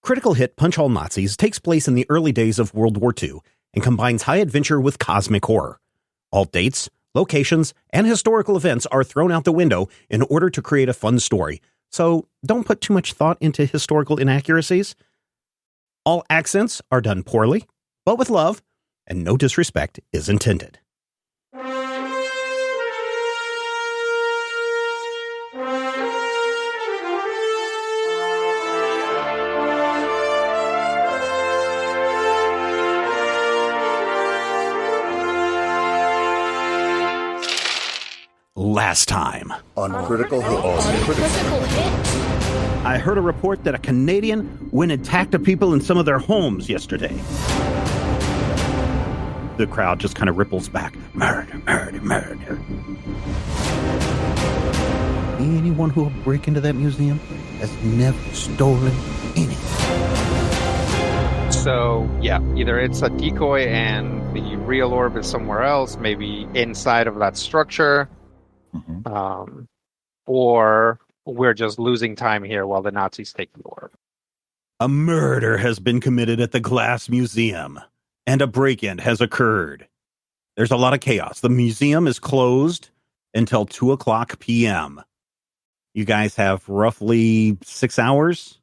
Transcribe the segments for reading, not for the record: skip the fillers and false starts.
Critical hit Punch All Nazis takes place in the early days of World War II and combines high adventure with cosmic horror. All dates, locations, and historical events are thrown out the window in order to create a fun story, so don't put too much thought into historical inaccuracies. All accents are done poorly, but with love, and no disrespect is intended. Last time on Critical Hit. I heard a report that a Canadian went and attacked the people in some of their homes yesterday. The crowd just kind of ripples back. Murder, murder, murder. Anyone who will break into that museum has never stolen anything. So, yeah, either it's a decoy and the real orb is somewhere else, maybe inside of that structure. Mm-hmm. Or we're just losing time here while the Nazis take the orb. A murder has been committed at the Glass Museum, and a break-in has occurred. There's a lot of chaos. The museum is closed until 2:00 p.m. You guys have roughly 6 hours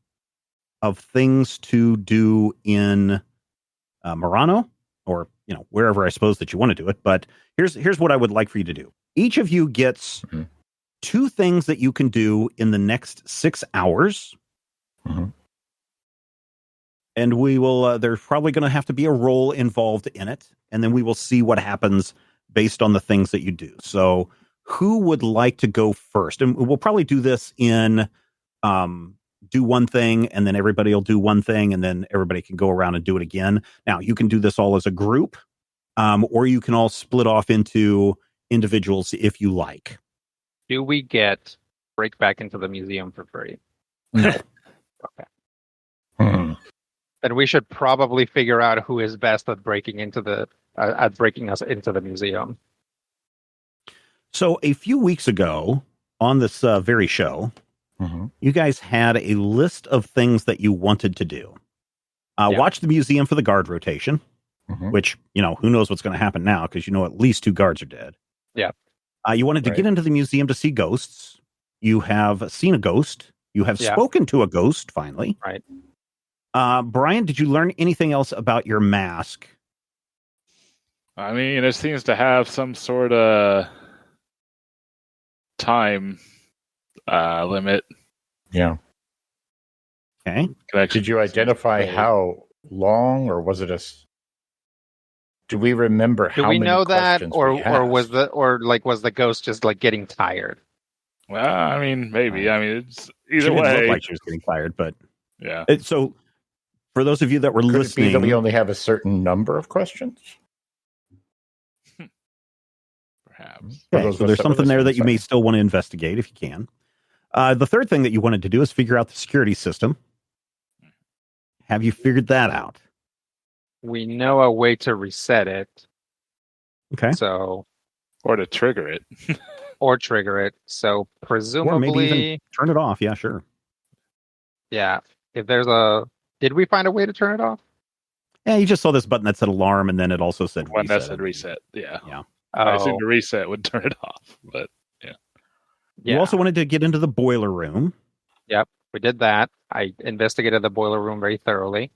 of things to do in Murano, or wherever I suppose that you want to do it. But here's what I would like for you to do. Each of you gets 2 things that you can do in the next 6 hours. Mm-hmm. And we will, there's probably going to have to be a roll involved in it. And then we will see what happens based on the things that you do. So who would like to go first? And we'll probably do this in do one thing, and then everybody will do one thing, and then everybody can go around and do it again. Now, you can do this all as a group, or you can all split off into individuals if you like. Do we get break back into the museum for free? No. Okay. Then we should probably figure out who is best at breaking into breaking us into the museum. So a few weeks ago on this very show, you guys had a list of things that you wanted to do. Watch the museum for the guard rotation, which, who knows what's going to happen now, because at least 2 guards are dead. Yeah. You wanted to get into the museum to see ghosts. You have seen a ghost. You have spoken to a ghost, finally. Right. Brian, did you learn anything else about your mask? I mean, it seems to have some sort of time limit. Yeah. Okay. Did you identify how long, or was it do we remember how many questions? Do we know that, was the ghost just getting tired? Well, I mean, maybe. I mean, it's either she way. Didn't look like she was getting tired, but yeah. So, for those of you that were listening, it be that we only have a certain number of questions? Perhaps. Okay, so there's something there that you may still want to investigate if you can. The third thing that you wanted to do is figure out the security system. Have you figured that out? We know a way to reset it. Okay. So, or to trigger it. Or trigger it. So presumably, or maybe even turn it off. Yeah, sure. Yeah. If there's did we find a way to turn it off? Yeah, you just saw this button that said alarm, and then it also said one reset. that said reset. Yeah. Yeah. I assumed the reset would turn it off, but yeah. You also wanted to get into the boiler room. Yep, we did that. I investigated the boiler room very thoroughly.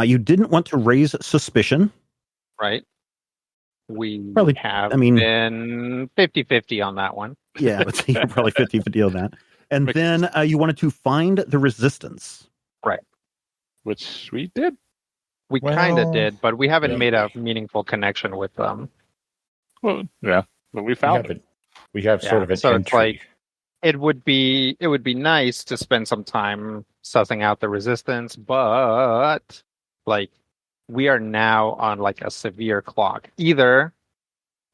You didn't want to raise suspicion. Right. We probably have been 50-50 on that one. Yeah, let's see, you're probably 50-50 on that. And then you wanted to find the resistance. Right. Which we did. We kind of did, but we haven't made a meaningful connection with them. Well, yeah, but we found it. We have sort of an so entry. It would be nice to spend some time sussing out the resistance, but we are now on a severe clock. Either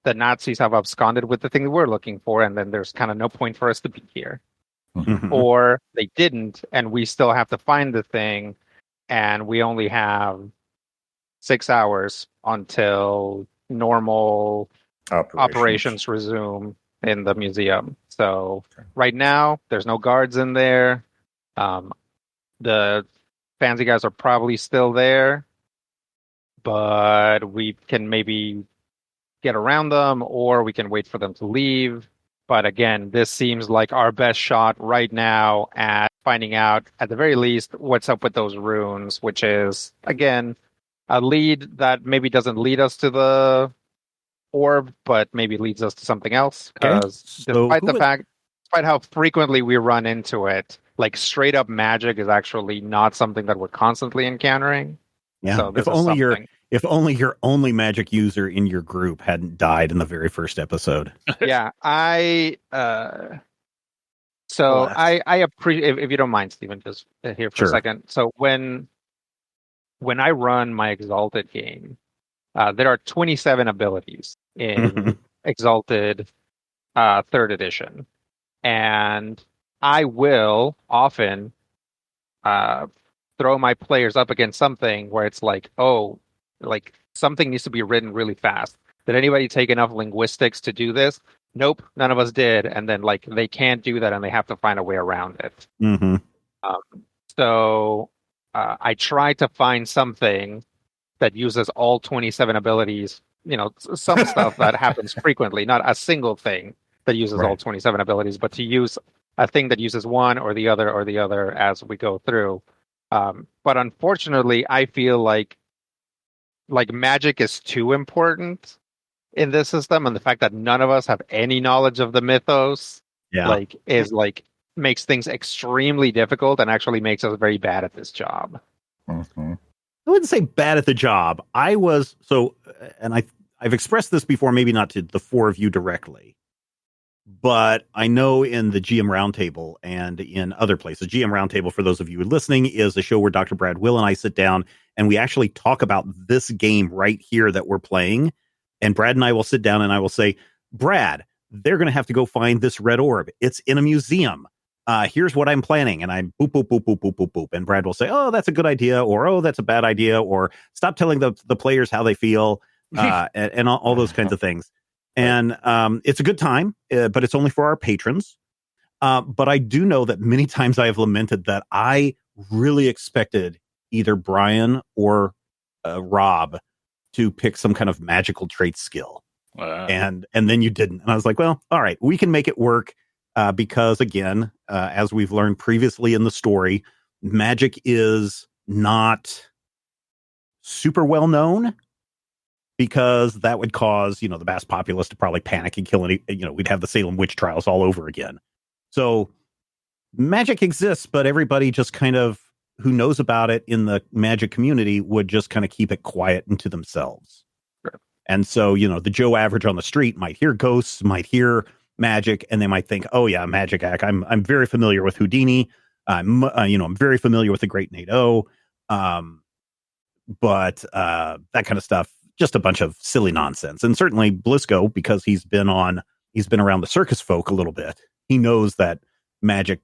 the Nazis have absconded with the thing we're looking for, and then there's kind of no point for us to be here. Or they didn't, and we still have to find the thing, and we only have 6 hours until normal operations resume in the museum. So right now, there's no guards in there. The fancy guys are probably still there, but we can maybe get around them, or we can wait for them to leave. But again, this seems like our best shot right now at finding out, at the very least, what's up with those runes, which is, again, a lead that maybe doesn't lead us to the orb, but maybe leads us to something else. Because despite how frequently we run into it, like straight up magic is actually not something that we're constantly encountering. Yeah. So if only your only magic user in your group hadn't died in the very first episode. Yeah, I appreciate, if you don't mind, Stephen, just here for a second. So when I run my Exalted game, there are 27 abilities in Exalted 3rd edition, and I will often throw my players up against something where it's like, oh, like something needs to be written really fast. Did anybody take enough linguistics to do this? Nope, none of us did. And then like they can't do that, and they have to find a way around it. Mm-hmm. So I try to find something that uses all 27 abilities. You know, some stuff that happens frequently, not a single thing that uses all 27 abilities, but to use a thing that uses one or the other as we go through. But unfortunately, I feel like magic is too important in this system, and the fact that none of us have any knowledge of the mythos, makes things extremely difficult and actually makes us very bad at this job. Mm-hmm. I wouldn't say bad at the job. I've expressed this before, maybe not to the four of you directly, but I know in the GM Roundtable and in other places, GM Roundtable, for those of you listening, is a show where Dr. Brad Will and I sit down and we actually talk about this game right here that we're playing. And Brad and I will sit down and I will say, Brad, they're going to have to go find this red orb. It's in a museum. Here's what I'm planning. And I'm boop, boop, boop, boop, boop, boop, boop. And Brad will say, oh, that's a good idea. Or, oh, that's a bad idea. Or stop telling the players how they feel. And all those kinds of things. And it's a good time, but it's only for our patrons. But I do know that many times I have lamented that I really expected either Brian or Rob to pick some kind of magical trait skill. And then you didn't. And I was like, well, all right, we can make it work because, again, as we've learned previously in the story, magic is not super well known. Because that would cause, the mass populace to probably panic and kill we'd have the Salem witch trials all over again. So magic exists, but everybody just kind of who knows about it in the magic community would just kind of keep it quiet and to themselves. Sure. And so, the Joe average on the street might hear ghosts, might hear magic, and they might think, oh yeah, magic act. I'm very familiar with Houdini. I'm very familiar with the Great Nado. But that kind of stuff, just a bunch of silly nonsense. And certainly Blisco, because he's been around the circus folk a little bit. He knows that magic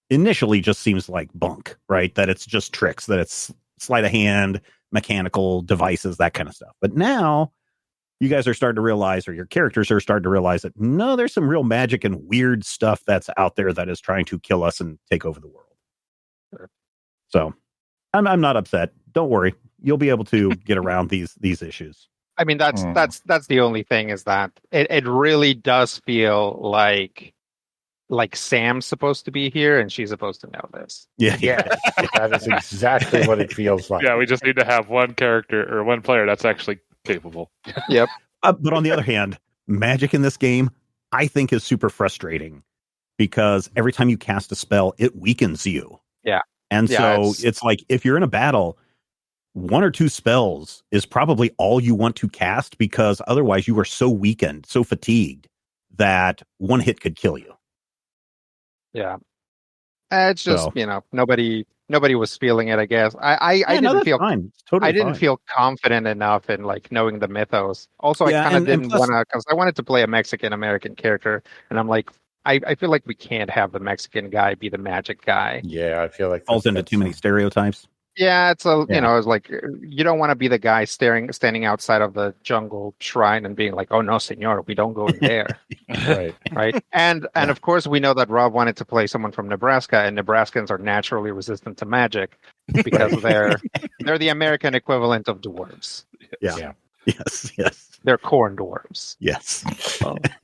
initially just seems like bunk, right? That it's just tricks, that it's sleight of hand, mechanical devices, that kind of stuff. But now you guys are starting to realize, or your characters are starting to realize that no, there's some real magic and weird stuff that's out there that is trying to kill us and take over the world. Sure. So I'm not upset. Don't worry. You'll be able to get around these issues. I mean, that's the only thing, is that it really does feel like Sam's supposed to be here and she's supposed to know this. Yeah. That is exactly what it feels like. Yeah, we just need to have one character or one player that's actually capable. Yep. But on the other hand, magic in this game, I think, is super frustrating because every time you cast a spell, it weakens you. Yeah. And so it's like if you're in a battle, one or two spells is probably all you want to cast, because otherwise you are so weakened, so fatigued that one hit could kill you. Yeah. It's just, nobody was feeling it, I guess. I didn't feel fine. Totally I didn't feel confident enough in knowing the mythos. Also, I kind of didn't want to, because I wanted to play a Mexican American character, and I'm like, I feel like we can't have the Mexican guy be the magic guy. Yeah, I feel like falls into too many stereotypes. Yeah, it's a Yeah. it's like you don't want to be the guy standing outside of the jungle shrine and being like, "Oh no, senor, we don't go in there." Right. Right? And Yeah. of course, we know that Rob wanted to play someone from Nebraska, and Nebraskans are naturally resistant to magic because they're the American equivalent of dwarves. Yeah. Yeah. Yes. They're corn dwarves. Yes.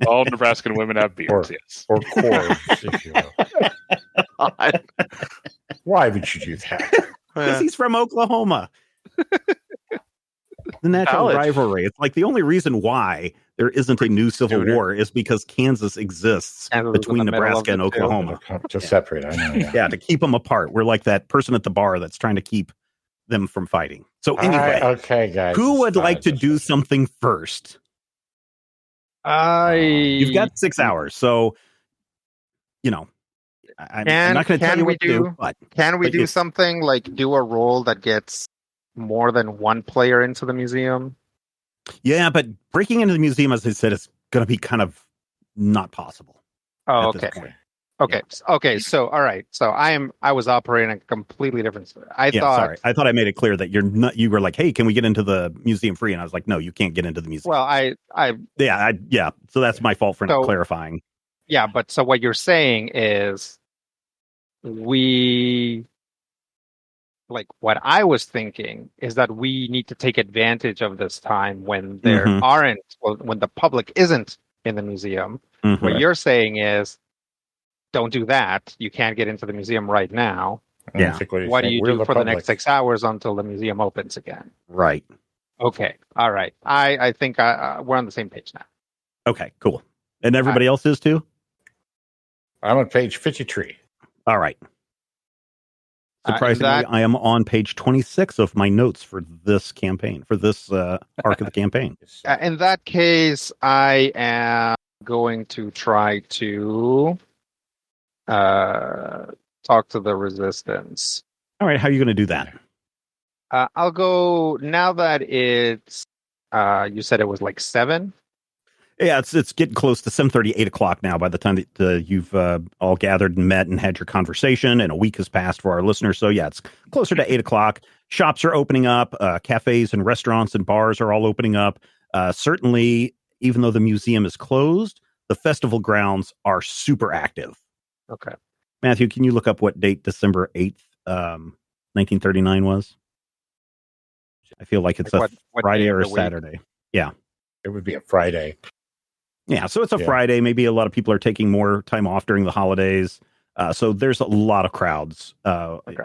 All Nebraskan women have beards. Yes. Or cords, if you will. Why would you do that? Because he's from Oklahoma. The natural Valid. rivalry. It's like the only reason why there isn't a new civil Shooter. war is because Kansas exists Kansas is in between the middle Nebraska of and the two. Oklahoma. To separate, I know. Yeah. Yeah, to keep them apart. We're like that person at the bar that's trying to keep them from fighting. So All right, anyway, okay, guys. who it's would fine, like to just- do something first? You've You've got 6 hours, so I'm not going to tell can you we what to do. do- But Can we But do if- something like do a roll that gets more than one player into the museum? yeah, but breaking into the museum, as I said, is going to be kind of not possible. Oh, at this okay. point. Okay. So, all right. So I was operating a completely different. I Yeah, thought. sorry. I thought I made it clear that you're not. You were like, "Hey, can we get into the museum free?" And I was like, "No, you can't get into the museum." Well, yeah. So that's my fault for not So- clarifying. yeah, but so what you're saying is what I was thinking is that we need to take advantage of this time when there Mhm. when the public isn't in the museum. Mhm. What you're saying is don't do that. You can't get into the museum right now. Yeah. Basically, What do you we're do for the next public. 6 hours until the museum opens again? Right. Okay. All right. I think we're on the same page now. Okay. Cool. And everybody else is too. I'm on page 53. All right. In Surprisingly, that- I am on page 26 of my notes for this campaign, for this arc of the campaign. In that case, I am going to try to talk to the resistance. All right. How are you going to do that? I'll go now that it's. You said it was like 7. Yeah, it's getting close to 7:30, 8 o'clock now by the time that you've all gathered and met and had your conversation, and a week has passed for our listeners. So, yeah, it's closer to 8 o'clock. Shops are opening up. Cafes and restaurants and bars are all opening up. Certainly, even though the museum is closed, the festival grounds are super active. Okay. Matthew, can you look up what date December 8th, 1939 was? I feel like it's Like a what Friday day of or a the week? Saturday. It would be a Friday. Yeah, so it's a Yeah. Friday. Maybe a lot of people are taking more time off during the holidays. So there's a lot of crowds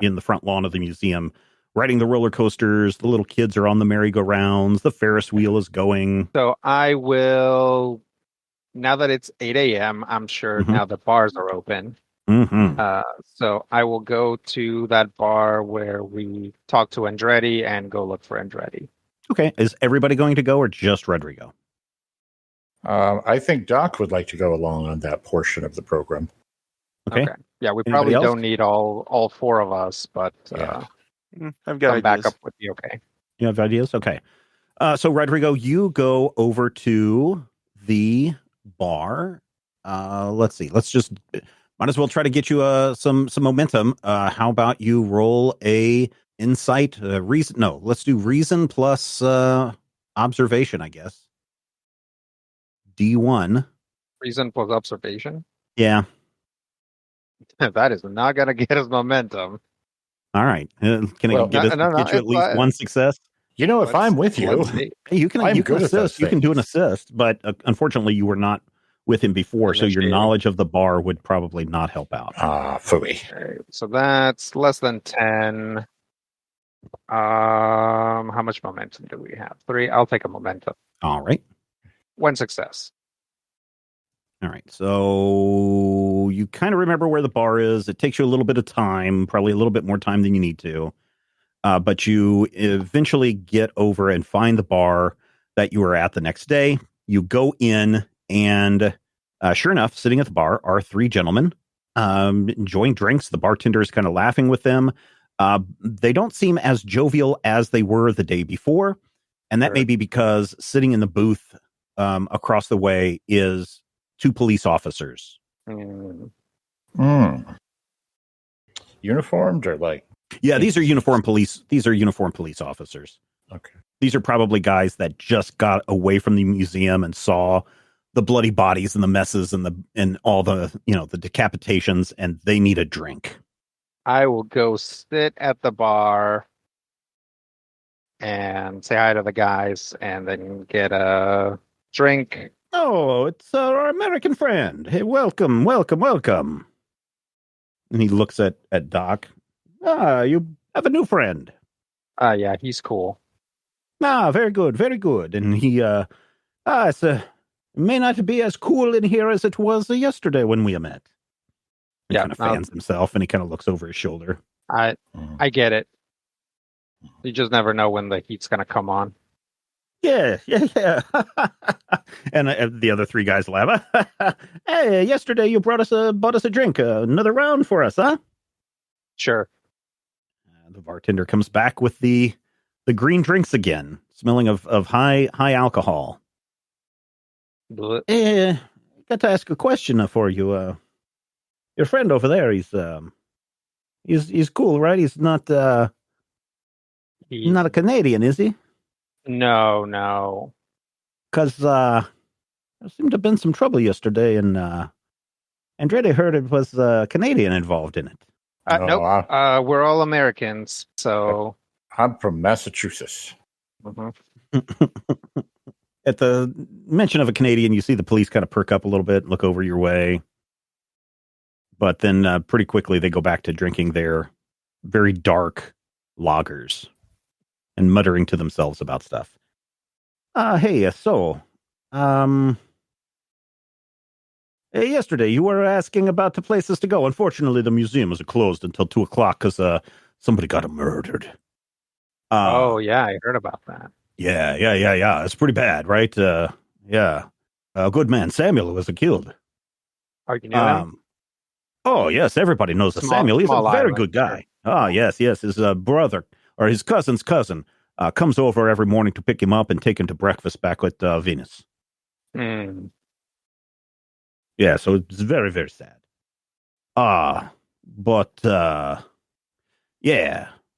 in the front lawn of the museum, riding the roller coasters. The little kids are on the merry-go-rounds. The Ferris wheel is going. So I will. Now that it's 8 a.m., I'm sure Mhm. now the bars are open. Mm-hmm. So I will go to that bar where we talk to Andretti and go look for Andretti. Okay, is everybody going to go or just Rodrigo? I think Doc would like to go along on that portion of the program. Okay. Yeah, we Anybody probably else? don't need all 4 of us, but Yeah. I've got some ideas. backup would be okay. You have ideas? Okay. So Rodrigo, you go over to the bar. Let's see. Let's just might as well try to get you some momentum. How about you roll a insight reason? No, let's do reason plus observation, I guess. D1. Reason plus observation. Yeah. That is not going to get us momentum. All right. Can Well, I get, no, get you at it's least fine. one success? You know, if I'm with you, Let's see. Hey, you can I'm you can good at those assist. You can do an things. assist, but unfortunately, you were not with him before, so your Initiating. knowledge of the bar would probably not help out. phooey. Okay, so that's less than 10. How much momentum do we have? 3. I'll take a momentum. All right. 1 success. All right. So you kind of remember where the bar is. It takes you a little bit of time, probably a little bit more time than you need to. But you eventually get over and find the bar that you were at the next day. You go in, and sure enough, sitting at the bar are 3 gentlemen enjoying drinks. The bartender is kind of laughing with them. They don't seem as jovial as they were the day before. And that Sure. may be because sitting in the booth across the way is 2 police officers. Mm. Uniformed or like Yeah, these are uniformed police. These are uniformed police officers. Okay. These are probably guys that just got away from the museum and saw the bloody bodies and the messes and all the the decapitations, and they need a drink. I will go sit at the bar and say hi to the guys, and then get a drink. Oh, it's our American friend. Hey, welcome. And he looks at Doc. Ah, you have a new friend. Yeah, he's cool. Ah, very good. And he, it may not be as cool in here as it was yesterday when we met. He kind of fans himself, and he kind of looks over his shoulder. I get it. You just never know when the heat's gonna come on. Yeah. And the other three guys laugh. Hey, yesterday you bought us a drink. Another round for us, huh? Sure. The bartender comes back with the green drinks again, smelling of high alcohol. Got to ask a question for you. Your friend over there, he's cool, right? He's not not a Canadian, is he? No. Because there seemed to have been some trouble yesterday, and Andretti heard it was Canadian involved in it. Nope. We're all Americans, so I'm from Massachusetts. Mm-hmm. At the mention of a Canadian, you see the police kind of perk up a little bit, look over your way. But then pretty quickly they go back to drinking their very dark lagers and muttering to themselves about stuff. Yesterday you were asking about the places to go. Unfortunately, the museum is closed until 2:00 because somebody got murdered. Oh, yeah, I heard about that. Yeah. It's pretty bad, right? Yeah. A good man, Samuel, was killed. Are you knew him? Oh, yes, everybody knows Samuel. He's a very good guy. Oh, yes. His brother, or his cousin's cousin, comes over every morning to pick him up and take him to breakfast back with Venus. Mm. Yeah, so it's very, very sad. Yeah. What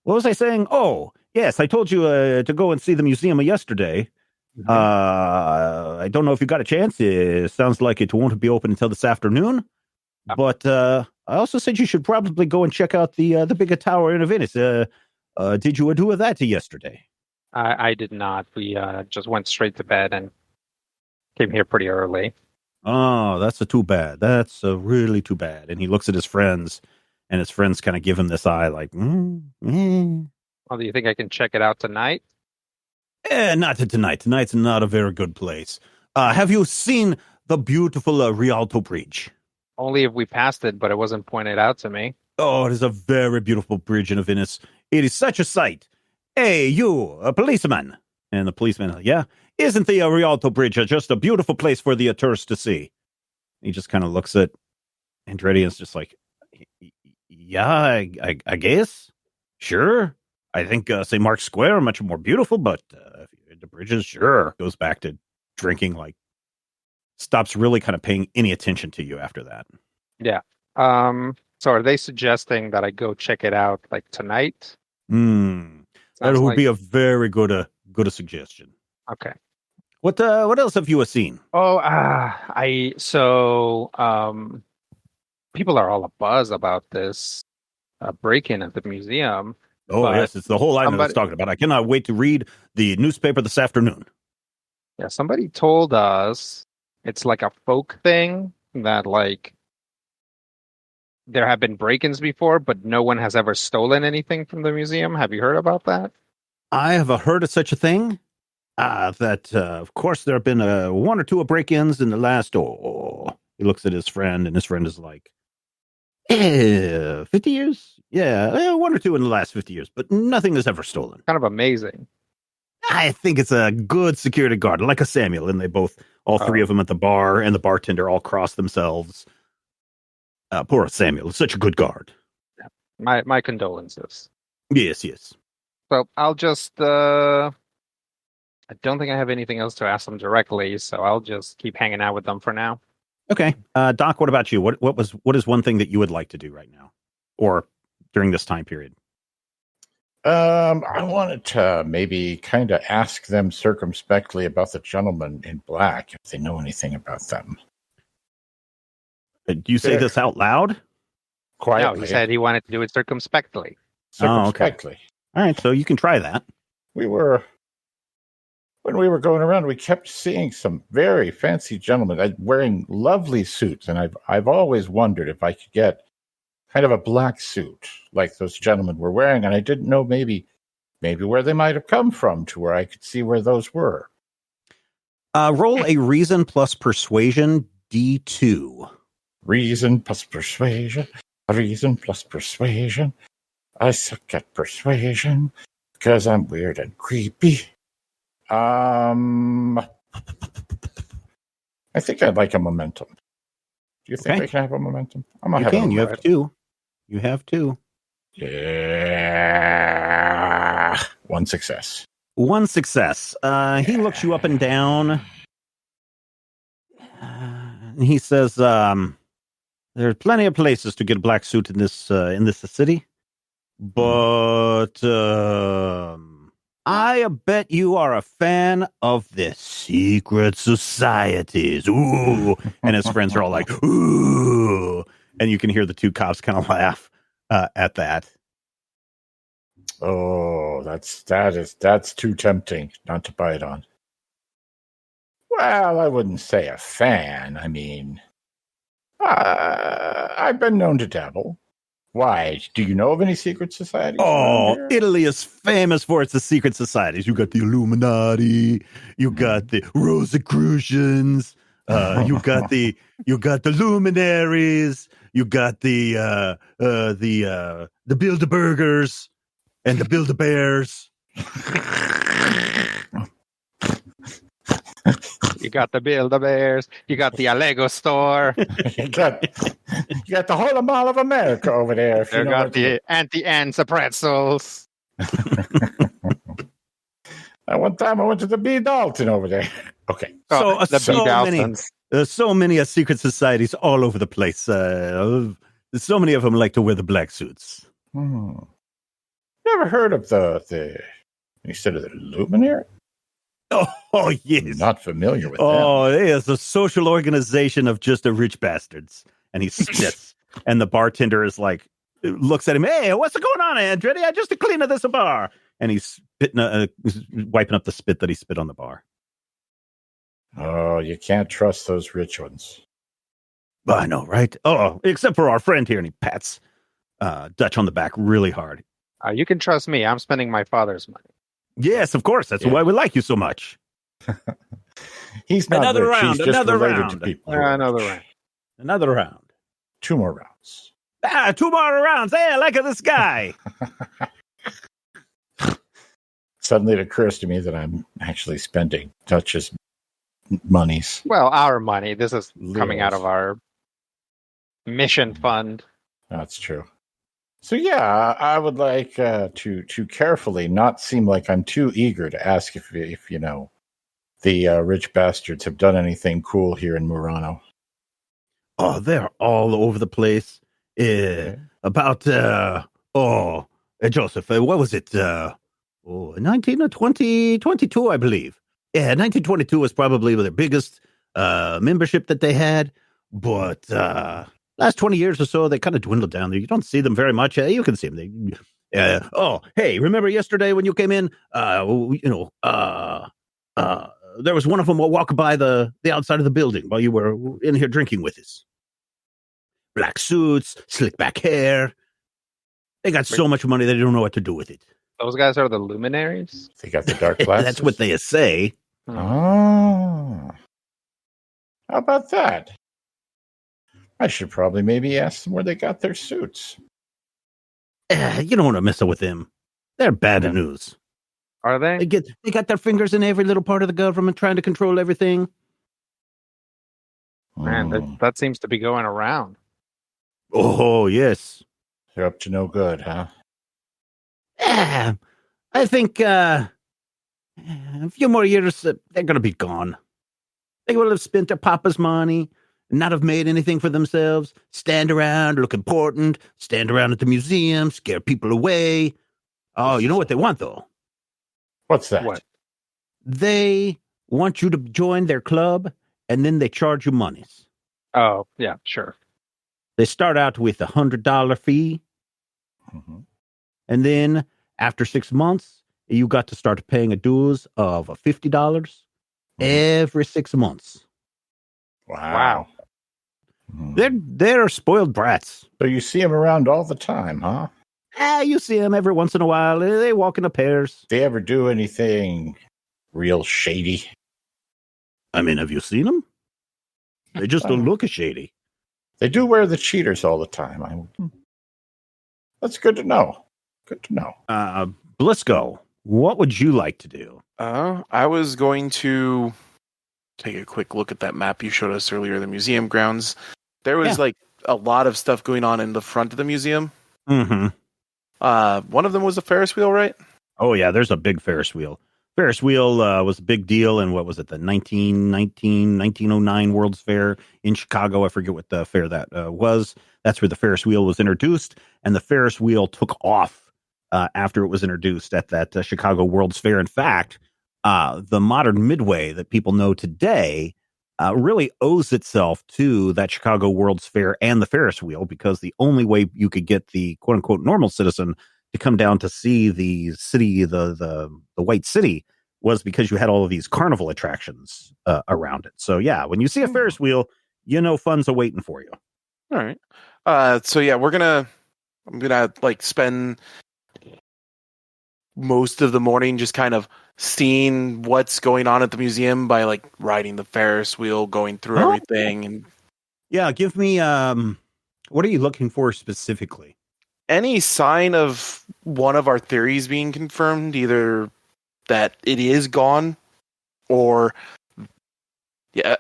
was I saying? Oh, yes, I told you to go and see the museum yesterday. Mm-hmm. I don't know if you got a chance. It sounds like it won't be open until this afternoon. Oh. But I also said you should probably go and check out the bigger tower in Venice. Did you do that yesterday? I did not. We just went straight to bed and came here pretty early. Oh, that's too bad. That's really too bad. And he looks at his friends, and his friends kind of give him this eye like, Well, do you think I can check it out tonight? Not tonight. Tonight's not a very good place. Have you seen the beautiful Rialto Bridge? Only if we passed it, but it wasn't pointed out to me. Oh, it is a very beautiful bridge in Venice. It is such a sight. Hey, you, a policeman. And the policeman, yeah, isn't the Rialto Bridge just a beautiful place for the tourists to see? He just kind of looks at Andretti and is just like, yeah, I guess. Sure. I think St. Mark's Square much more beautiful, but the bridges, sure. Goes back to drinking, like, stops really kind of paying any attention to you after that. Yeah. So are they suggesting that I go check it out like tonight? That would be a very good suggestion. Okay. What else have you seen? Oh, people are all abuzz about this break-in at the museum. Oh, yes, it's the whole line I was talking about. I cannot wait to read the newspaper this afternoon. Yeah, somebody told us it's like a folk thing that, like, there have been break-ins before, but no one has ever stolen anything from the museum. Have you heard about that? I have heard of such a thing. Of course, there have been one or two break-ins in the last. Oh, he looks at his friend, and his friend is like, 50 years? Yeah, one or two in the last 50 years, but nothing is ever stolen. Kind of amazing. I think it's a good security guard, like a Samuel, and they all three of them at the bar, and the bartender all cross themselves. Poor Samuel, such a good guard. My condolences. Yes. So I'll just, I don't think I have anything else to ask them directly, so I'll just keep hanging out with them for now. Okay. Doc, what about you? What is one thing that you would like to do right now? Or during this time period? I wanted to maybe kind of ask them circumspectly about the gentleman in black, if they know anything about them. Do you say this out loud? Quietly. No, he said he wanted to do it circumspectly. Circumspectly. All right, so you can try that. When we were going around, we kept seeing some very fancy gentlemen wearing lovely suits, and I've always wondered if I could get kind of a black suit like those gentlemen were wearing, and I didn't know maybe where they might have come from to where I could see where those were. Roll a reason plus persuasion D2. Reason plus persuasion. Reason plus persuasion. I suck at persuasion because I'm weird and creepy. I think I'd like a momentum. Do you think I can have a momentum? You can. You have two. You have two. Yeah. One success. One success. He looks you up and down. He says, "There's plenty of places to get a black suit in this city, but I bet you are a fan of the secret societies." Ooh, and his friends are all like, "Ooh," and you can hear the two cops kind of laugh at that. Oh, that's too tempting not to bite on. Well, I wouldn't say a fan. I mean, I've been known to dabble. Why? Do you know of any secret societies? Oh, Italy is famous for its secret societies. You got the Illuminati. You got the Rosicrucians. You got the luminaries. You got the Bilderbergers and the Build-A-Bears. You got the Build-A-Bears. You got the Lego store. you got the whole Mall of America over there. If You got the Auntie pretzels. One time I went to the B. Dalton over there. Okay. So many secret societies all over the place. So many of them like to wear the black suits. Never heard of the you said of the Luminary? Oh, yes. Not familiar with that. Oh, it is a social organization of just rich bastards. And he spits. And the bartender is like, looks at him, "Hey, what's going on, Andretti? I just cleaned this bar." And he's wiping up the spit that he spit on the bar. Oh, you can't trust those rich ones. I know, right? Oh, except for our friend here. And he pats Dutch on the back really hard. You can trust me. I'm spending my father's money. Yes, of course. That's why we like you so much. He's not another rich. round. He's just Another related round. to people. Another round. Another round. 2 more rounds. 2 more rounds. Hey, I like this guy. Suddenly it occurs to me that I'm actually spending Dutch's monies. Well, our money. This is coming out Leo's. of our mission fund. That's true. So yeah, I would like to carefully not seem like I'm too eager to ask if you know the rich bastards have done anything cool here in Murano. Oh, they're all over the place. About Joseph, what was it? 19 or 2022, I believe. Yeah, 1922 was probably their biggest membership that they had, but last 20 years or so, they kind of dwindled down. You don't see them very much. You can see them. Hey, remember yesterday when you came in? There was one of them walking by the outside of the building while you were in here drinking with us. Black suits, slick back hair. They got so much money they don't know what to do with it. Those guys are the luminaries? They got the dark glasses. That's what they say. Oh. How about that? I should probably maybe ask them where they got their suits. You don't want to mess with them. They're bad news. Are they? They got their fingers in every little part of the government trying to control everything. Man, that seems to be going around. Oh, yes. They're up to no good, huh? I think a few more years, they're going to be gone. They will have spent their papa's money and not have made anything for themselves, stand around, look important, stand around at the museum, scare people away. Oh, you know what they want, though? What's that? What? They want you to join their club, and then they charge you monies. Oh, yeah, sure. They start out with $100 fee, Mm-hmm. and then after 6 months, you got to start paying a dues of $50 every 6 months. Wow. They're spoiled brats. So you see them around all the time, huh? You see them every once in a while. They walk in pairs. They ever do anything real shady? I mean, have you seen them? They just don't look as shady. They do wear the cheaters all the time. That's good to know. Good to know. Blisco, what would you like to do? I was going to take a quick look at that map you showed us earlier, the museum grounds. There was like a lot of stuff going on in the front of the museum. Mm-hmm. One of them was a Ferris wheel, right? Oh, yeah, there's a big Ferris wheel. Ferris wheel was a big deal in, what was it, the 1909 World's Fair in Chicago. I forget what the fair that was. That's where the Ferris wheel was introduced, and the Ferris wheel took off after it was introduced at that Chicago World's Fair. In fact, the modern Midway that people know today really owes itself to that Chicago World's Fair and the Ferris wheel, because the only way you could get the quote-unquote normal citizen to come down to see the city, the White City, was because you had all of these carnival attractions around it. So yeah, when you see a Ferris wheel, you know fun's a waiting for you. All right. So yeah, I'm gonna like spend most of the morning just kind of seeing what's going on at the museum by like riding the Ferris wheel, going through everything, and yeah, give me what are you looking for specifically? any sign of one of our theories being confirmed, either that it is gone or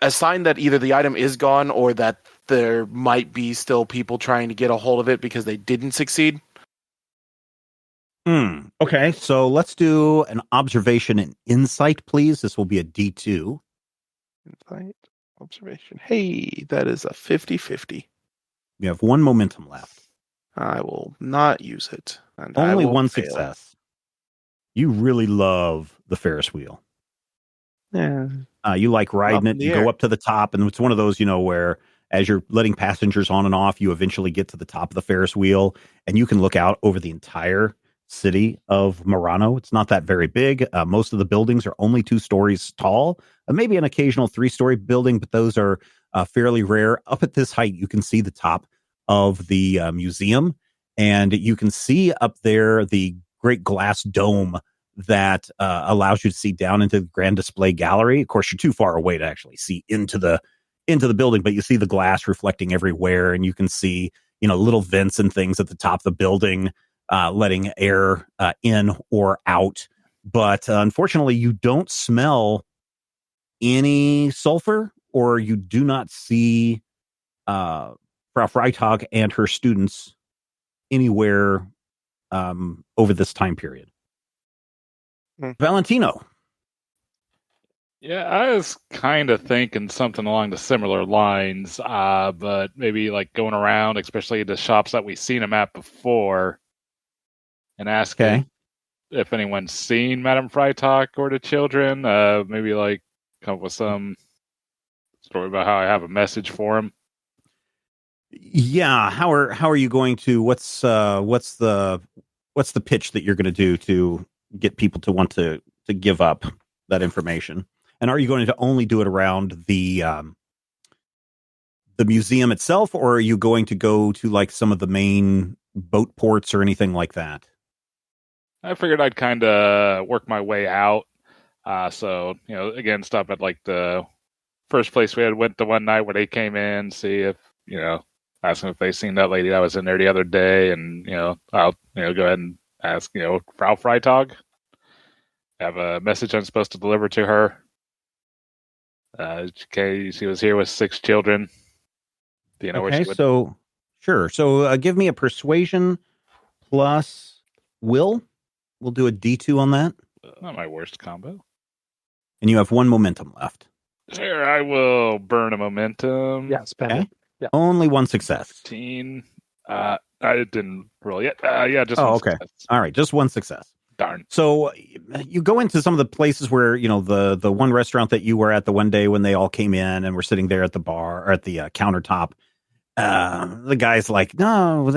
a sign that either the item is gone or that there might be still people trying to get a hold of it because they didn't succeed. Okay, so let's do an observation and insight, please. This will be a D2. Insight, observation. Hey, that is a 50-50. You have one momentum left. I will not use it. And Only one fail. success. You really love the Ferris wheel. Yeah. You like riding it. You go up to the top, and it's one of those, where as you're letting passengers on and off, you eventually get to the top of the Ferris wheel, and you can look out over the entire city of Murano. It's not that very big. Most of the buildings are only 2 stories tall, maybe an occasional 3-story building, but those are fairly rare. Up at this height, you can see the top of the museum, and you can see up there the great glass dome that allows you to see down into the grand display gallery. Of course, you're too far away to actually see into the building, but you see the glass reflecting everywhere, and you can see little vents and things at the top of the building, letting air in or out. But unfortunately, you don't smell any sulfur, or you do not see Frau Freitag and her students anywhere over this time period. Valentino. Yeah, I was kind of thinking something along the similar lines, but maybe like going around, especially the shops that we've seen them at before, and asking if anyone's seen Madame Freitag or the children. Maybe like come up with some story about how I have a message for them. Yeah, how are you going to? What's the pitch that you're going to do to get people to want to give up that information? And are you going to only do it around the museum itself, or are you going to go to like some of the main boat ports or anything like that? I figured I'd kind of work my way out. So again, stop at like the first place we went the one night where they came in, see if ask them if they seen that lady that was in there the other day, and I'll go ahead and ask Frau Freitag. Have a message I'm supposed to deliver to her. She was here with 6 children. Do you know where she would? So sure. So give me a persuasion plus will. We'll do a D2 on that. Not my worst combo. And you have one momentum left. Sure, I will burn a momentum. Yeah, spend it. Yeah. Only one success. 15. I didn't roll yet. Yeah, just Oh, one okay. success. All right, just one success. Darn. So you go into some of the places where, the one restaurant that you were at the one day when they all came in and were sitting there at the bar or at the countertop. The guy's like, no,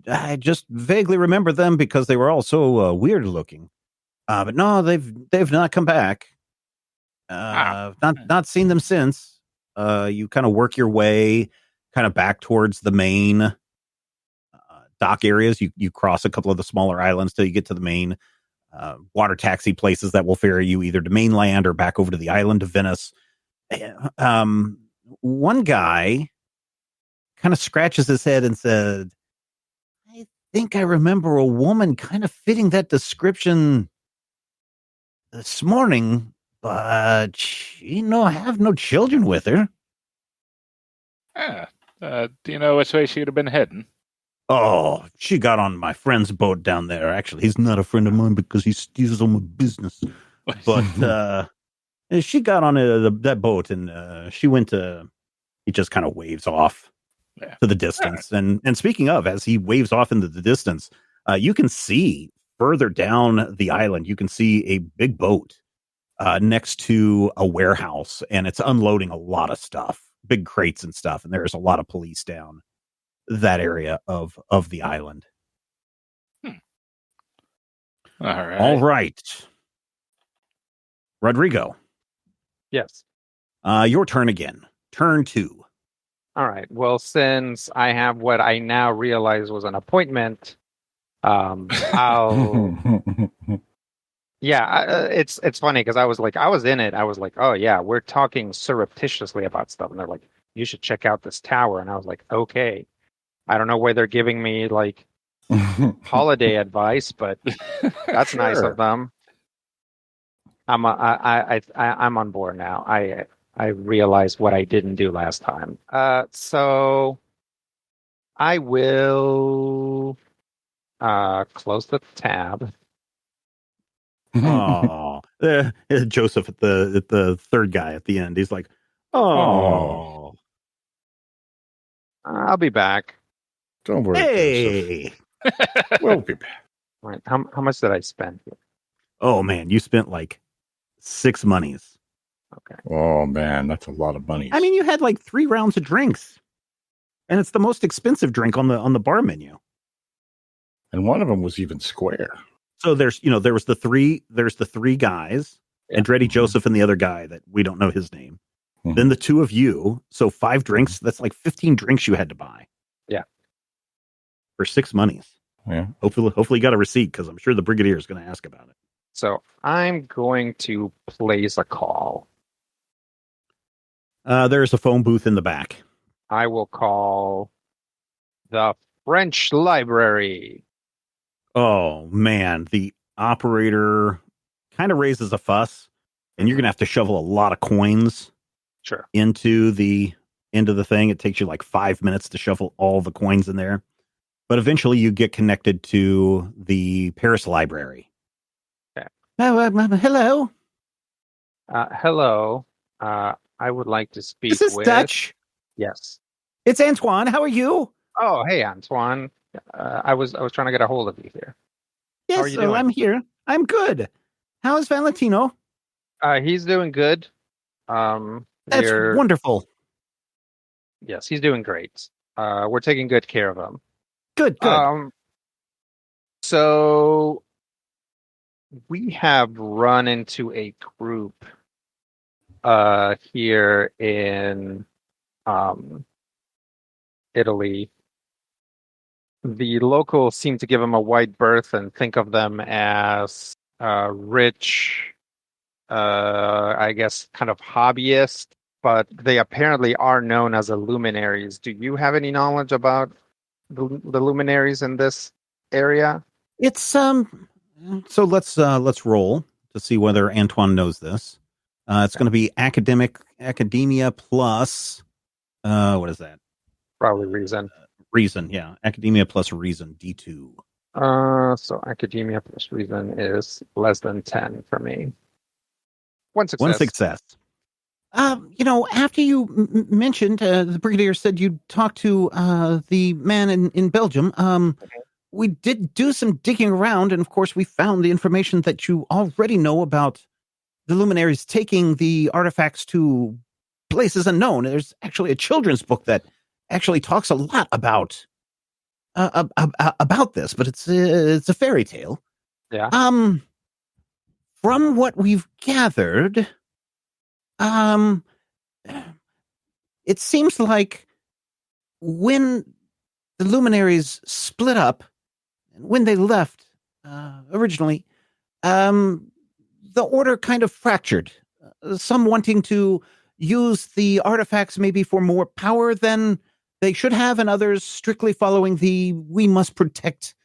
I just vaguely remember them because they were all so weird looking. But no, they've not come back. Not seen them since. You kind of work your way kind of back towards the main dock areas. You cross a couple of the smaller islands till you get to the main water taxi places that will ferry you either to mainland or back over to the island of Venice. One guy kind of scratches his head and said, I think I remember a woman kind of fitting that description this morning, but she have no children with her. Do you know which way she'd have been heading? Oh, she got on my friend's boat down there. Actually, he's not a friend of mine because he steals all my business. But she got on that boat and she went to. He just kind of waves off to the distance. And speaking of, as he waves off into the distance, you can see further down the island. You can see a big boat next to a warehouse, and it's unloading a lot of stuff, big crates and stuff. And there's a lot of police down that area of the island. All right. Rodrigo. Yes. Your turn again. Turn 2. All right. Well, since I have what I now realize was an appointment, I'll. Yeah, it's funny because I was in it. I was like, oh yeah, we're talking surreptitiously about stuff, and they're like, you should check out this tower, and I was like, okay. I don't know why they're giving me like holiday advice, but that's nice of them. I'm on board now. I realized what I didn't do last time. So I will close the tab. Oh, Joseph at the third guy at the end. He's like, oh, I'll be back. Don't worry, hey. Joseph. We'll be back. All right. How much did I spend here? Oh man, you spent like 6 monies. Okay. Oh man, that's a lot of money. I mean, you had like 3 rounds of drinks, and it's the most expensive drink on the bar menu. And one of them was even square. So there was the three guys, Andretti, Joseph, and the other guy that we don't know his name. Mm-hmm. Then the 2 of you. So 5 drinks. That's like 15 drinks you had to buy. Yeah. For 6 monies. Yeah. Hopefully you got a receipt because I'm sure the Brigadier is going to ask about it. So I'm going to place a call. There's a phone booth in the back. I will call the French Library. Oh man, the operator kind of raises a fuss, and you're gonna have to shovel a lot of coins into the thing. It takes you like 5 minutes to shovel all the coins in there, but eventually you get connected to the Paris Library. Okay. Hello. Hello. I would like to speak Is this with Dutch? Yes. It's Antoine. How are you? Oh, hey, Antoine. I was trying to get a hold of you here. Yes, How are you doing? I'm here. I'm good. How is Valentino? He's doing good. That's wonderful. Yes, he's doing great. We're taking good care of him. Good. So we have run into a group here in Italy. The locals seem to give them a wide berth and think of them as rich, I guess, kind of hobbyists, but they apparently are known as the luminaries. Do you have any knowledge about the luminaries in this area? It's so let's roll to see whether Antoine knows this. It's going to be academia plus what is that? Probably reason. Reason, yeah. Academia plus reason, D2. So academia plus reason is less than 10 for me. One success. One success. After you mentioned, the brigadier said you'd talked to the man in Belgium. We did do some digging around, and of course, we found the information that you already know about the luminaries taking the artifacts to places unknown. There's actually a children's book that actually talks a lot about this, but it's a fairy tale. Yeah. From what we've gathered, it seems like when the luminaries split up, when they left originally, the order kind of fractured. Some wanting to use the artifacts maybe for more power than they should have, and others strictly following the "we must protect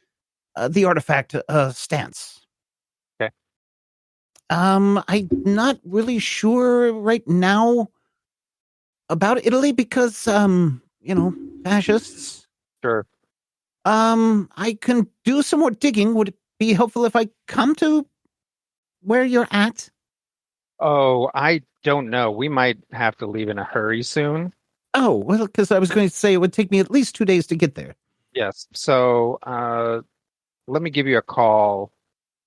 the artifact" stance. Okay. I'm not really sure right now about Italy because, fascists. Sure. I can do some more digging. Would it be helpful if I come to where you're at? Oh, I don't know. We might have to leave in a hurry soon. Oh, well, because I was going to say it would take me at least 2 days to get there. Yes. So let me give you a call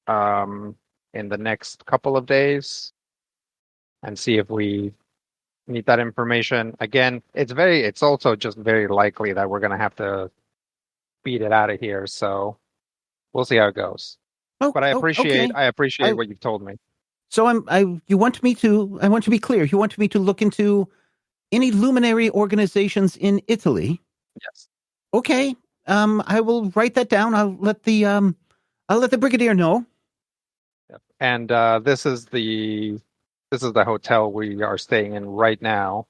in the next couple of days and see if we need that information. Again, it's also just very likely that we're going to have to beat it out of here. So we'll see how it goes. Oh, But I appreciate okay. what you've told me. So I want to be clear. You want me to look into any luminary organizations in Italy? Yes. Okay. I will write that down. I'll let the brigadier know. Yep. And this is the hotel we are staying in right now.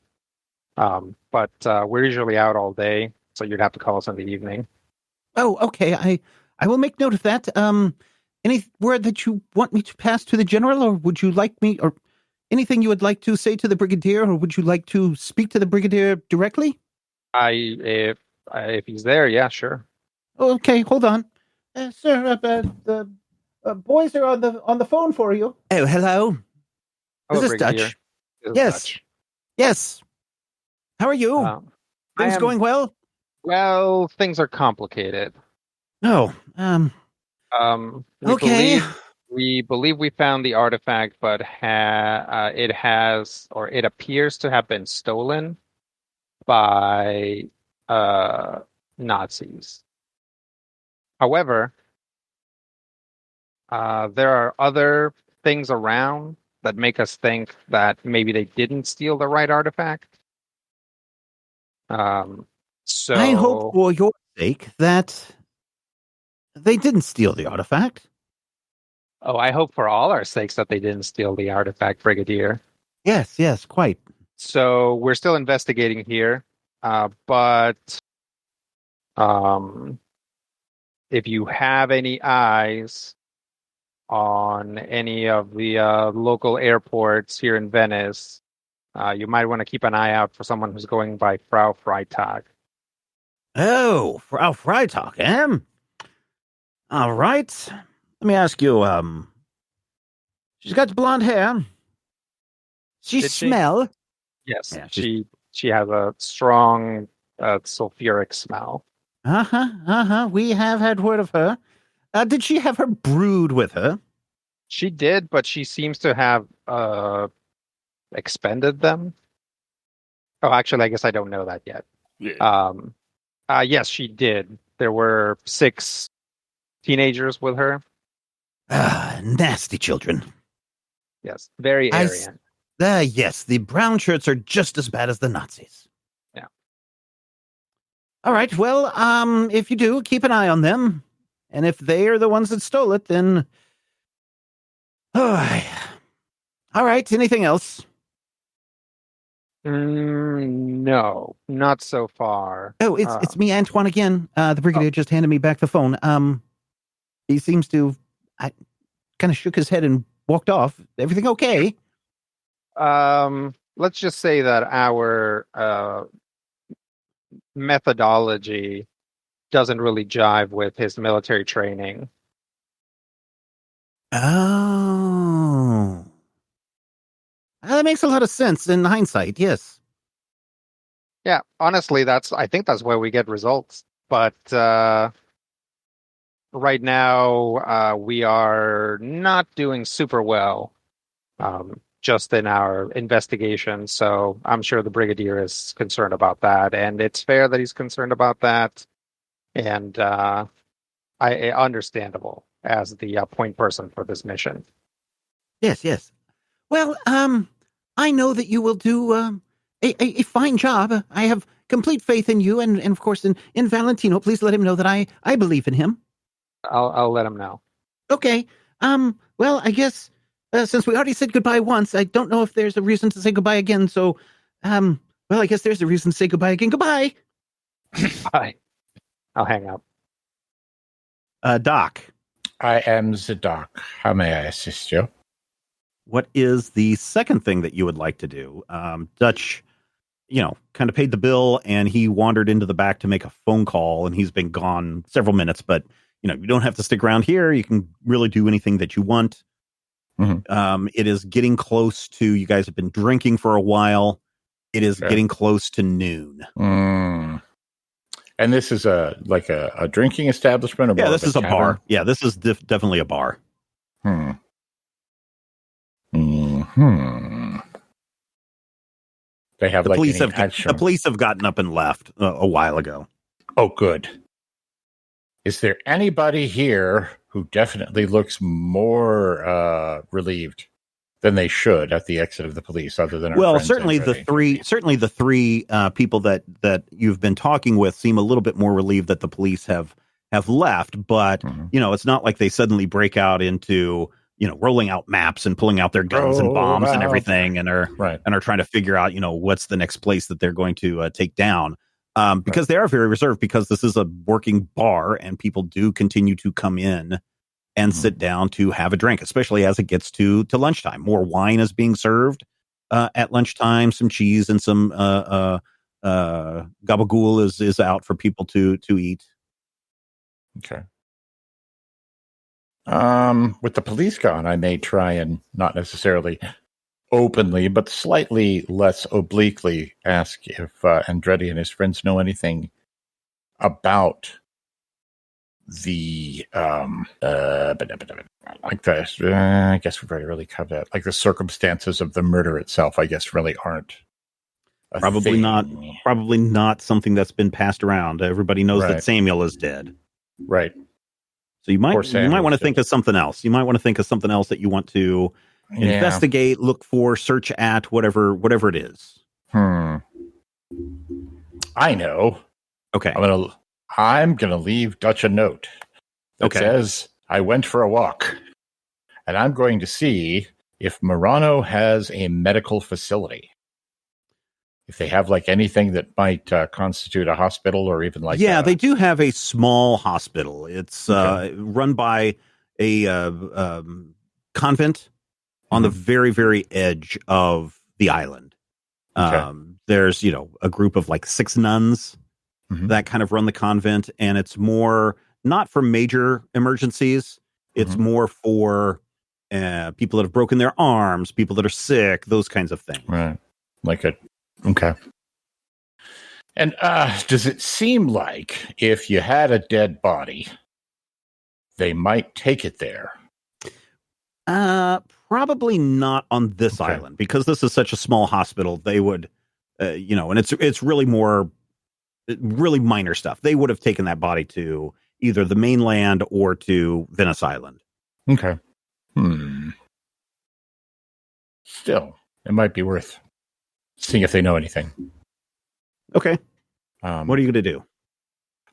But we're usually out all day, so you'd have to call us in the evening. Oh, okay. I will make note of that. Any word that you want me to pass to the general, or would you like me, or anything you would like to say to the brigadier, or would you like to speak to the brigadier directly? If he's there, yeah, sure. Okay, hold on, sir. The boys are on the phone for you. Oh, hello. Hello, Is this Brigadier. Dutch? This is Yes. Dutch. Yes. How are you? Things going well? Well, things are complicated. Oh, We okay. believe we found the artifact, but it appears to have been stolen by Nazis. However, there are other things around that make us think that maybe they didn't steal the right artifact. So I hope for your sake that they didn't steal the artifact. Oh, I hope for all our sakes that they didn't steal the artifact, Brigadier. Yes, quite. So we're still investigating here, but if you have any eyes on any of the local airports here in Venice, you might want to keep an eye out for someone who's going by Frau Freitag. Oh, Frau Freitag, eh? All right. Let me ask you, she's got blonde hair. She Did she? smell? Yes, Yeah, she has a strong sulfuric smell. We have had word of her. Did she have her brood with her? She did, but she seems to have expended them. Oh, actually, I guess I don't know that yet. Yeah. Yes, she did. There were 6 teenagers with her. Nasty children. Yes, very Aryan. Yes, the brown shirts are just as bad as the Nazis. Yeah. All right, well, if you do, keep an eye on them. And if they are the ones that stole it, then... all right, anything else? No, not so far. Oh, it's me, Antoine, again. The brigadier just handed me back the phone. He seems to... I kind of shook his head and walked off. Everything okay? Let's just say that our methodology doesn't really jive with his military training. Oh. that makes a lot of sense in hindsight. Yes. Yeah, honestly, I think that's where we get results. But right now, we are not doing super well, just in our investigation. So I'm sure the brigadier is concerned about that, and it's fair that he's concerned about that. And understandable as the point person for this mission. Yes, yes. Well, I know that you will do a fine job. I have complete faith in you, and of course in Valentino. Please let him know that I believe in him. I'll let him know. Okay. Well, I guess since we already said goodbye once, I don't know if there's a reason to say goodbye again. So, well, I guess there's a reason to say goodbye again. Goodbye. Bye. I'll hang up. Doc. I am the doc. How may I assist you? What is the second thing that you would like to do? Dutch, kind of paid the bill, and he wandered into the back to make a phone call, and he's been gone several minutes, but, you don't have to stick around here. You can really do anything that you want. Mm-hmm. It is getting close to, you guys have been drinking for a while. It is getting close to noon. Mm. And this is a drinking establishment? Or yeah, this is a tavern? bar. Yeah, this is definitely a bar. Hmm. They have The actual... police have gotten up and left a while ago. Oh, good. Is there anybody here who definitely looks more relieved than they should at the exit of the police, other than our friends certainly the three people that you've been talking with seem a little bit more relieved that the police have left, but it's not like they suddenly break out into rolling out maps and pulling out their guns and bombs and everything, and are trying to figure out what's the next place that they're going to take down, because they are very reserved, because this is a working bar and people do continue to come in and sit down to have a drink, especially as it gets to lunchtime. More wine is being served at lunchtime. Some cheese and some gabagool is out for people to eat. Okay. With the police gone, I may try and not necessarily openly, but slightly less obliquely ask if Andretti and his friends know anything about the like this. I guess we've already really covered that. Like the circumstances of the murder itself, I guess, really aren't probably not something that's been passed around. Everybody knows that Samuel is dead. Right. So you might want to think of something else. You might want to think of something else that you want to investigate, look for, search at, whatever it is. I know. Okay. I'm gonna leave Dutch a note that says I went for a walk, and I'm going to see if Murano has a medical facility. If they have anything that might constitute a hospital, or even they do have a small hospital. It's run by a convent on the very, very edge of the island. There's a group of 6 nuns that kind of run the convent, and it's more not for major emergencies. It's more for people that have broken their arms, people that are sick, those kinds of things. Right. Okay. And does it seem like if you had a dead body, they might take it there? Probably not on this island, because this is such a small hospital. They would, and it's really really minor stuff. They would have taken that body to either the mainland or to Venice Island. Okay. Still, it might be worth seeing if they know anything. Okay. What are you going to do?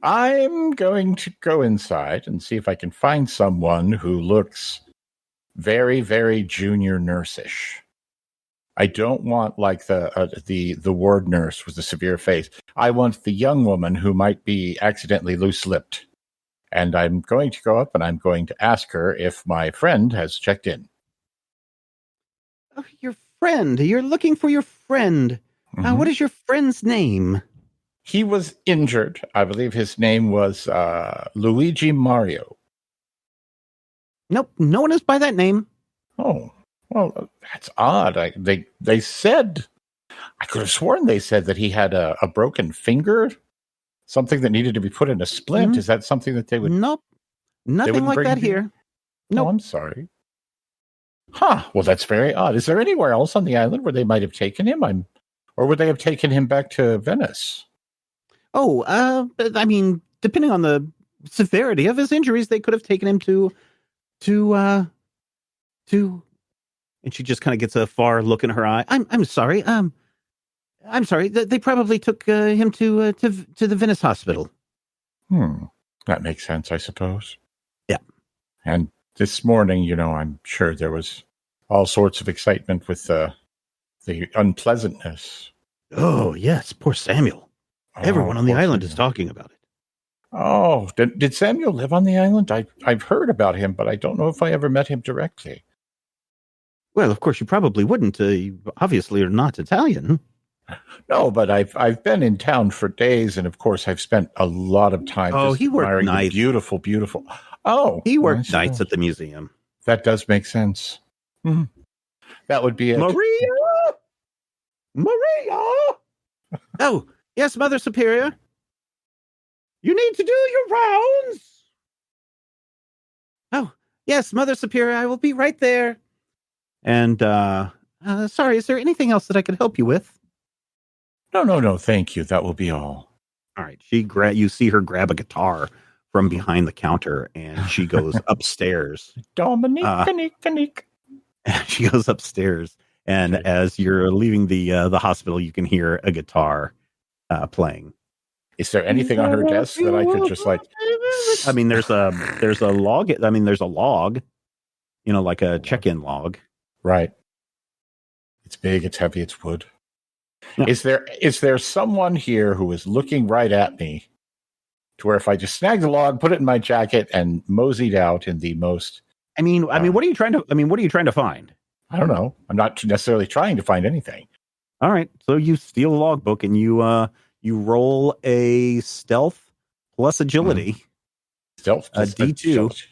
I'm going to go inside and see if I can find someone who looks very, very junior nurse-ish. I don't want the ward nurse with the severe face. I want the young woman who might be accidentally loose-lipped. And I'm going to go up and I'm going to ask her if my friend has checked in. Oh, your friend. You're looking for your friend. What is your friend's name? He was injured. I believe his name was Luigi Mario. Nope, no one is by that name. Oh, Well, that's odd. They said, I could have sworn they said that he had a broken finger, something that needed to be put in a splint. Mhm. Is that something that they would? Nope. Nothing wouldn't like bring that him here. No, Nope. I'm sorry. Huh. Well, that's very odd. Is there anywhere else on the island where they might have taken him? Or would they have taken him back to Venice? Oh, I mean, depending on the severity of his injuries, they could have taken him to, and she just kind of gets a far look in her eye. I'm sorry. I'm sorry. They probably took him to the Venice hospital. That makes sense, I suppose. Yeah. And this morning, I'm sure there was all sorts of excitement with the unpleasantness. Oh, yes. Poor Samuel. Everyone on the poor island is Samuel. talking about it. Oh, did Samuel live on the island? I've heard about him, but I don't know if I ever met him directly. Well, of course, you probably wouldn't. You obviously are not Italian. No, but I've been in town for days, and of course, I've spent a lot of time. Oh, just he worked admiring the nights. beautiful, beautiful. Oh, He worked I nights suppose. at the museum. That does make sense. Mhm. That would be it. Maria! Oh, yes, Mother Superior. You need to do your rounds. Oh, yes, Mother Superior, I will be right there. And, sorry, is there anything else that I could help you with? No, thank you. That will be all. All right, you see her grab a guitar from behind the counter, and she goes upstairs. Dominique. She goes upstairs, and Okay. as you're leaving the hospital, you can hear a guitar playing. Is there anything on her desk that I could just like? I mean, there's a log. I mean, there's a log, like a check-in log. Right. It's big. It's heavy. It's wood. Yeah. Is there someone here who is looking right at me, to where if I just snagged the log, put it in my jacket, and moseyed out in the most? I mean, what are you trying to? I mean, what are you trying to find? I don't know. I'm not necessarily trying to find anything. All right, so you steal a logbook and you roll a stealth plus agility. Stealth. A D2.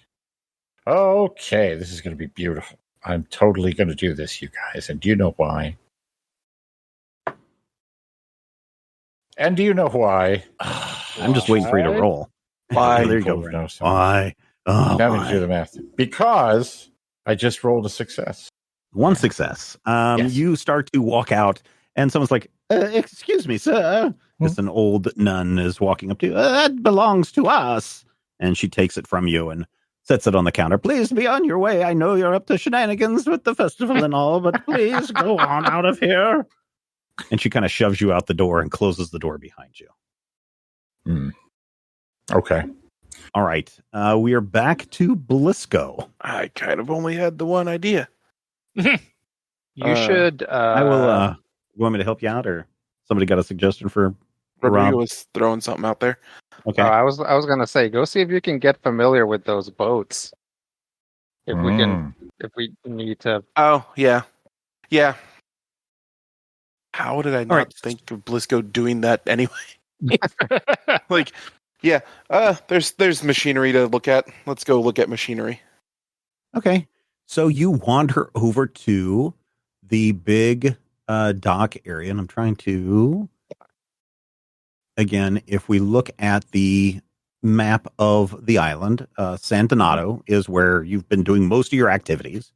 Okay, this is going to be beautiful. I'm totally going to do this, you guys. And do you know why? And do you know why? I'm just waiting for you to roll. Why? There you go. No, Why? Oh, now we do the math. Because I just rolled a success. one success. Yes. You start to walk out, and someone's like, "Excuse me, sir." It's an old nun is walking up to you. That belongs to us, and she takes it from you and sets it on the counter. Please be on your way. I know you're up to shenanigans with the festival and all, but please go on out of here. And she kind of shoves you out the door and closes the door behind you. Okay. All right. We are back to Blisco. I kind of only had the one idea. You should. I will. You want me to help you out, or somebody got a suggestion for Rodrigo Rob? was throwing something out there. Okay. I was gonna say, go see if you can get familiar with those boats. If we can, if we need to. Oh, yeah. Yeah. How did I not right. think of Blisco doing that anyway? Like, yeah. There's machinery to look at. Let's go look at machinery. Okay. So you wander over to the big dock area, and I'm trying to, again, if we look at the map of the island, San Donato is where you've been doing most of your activities.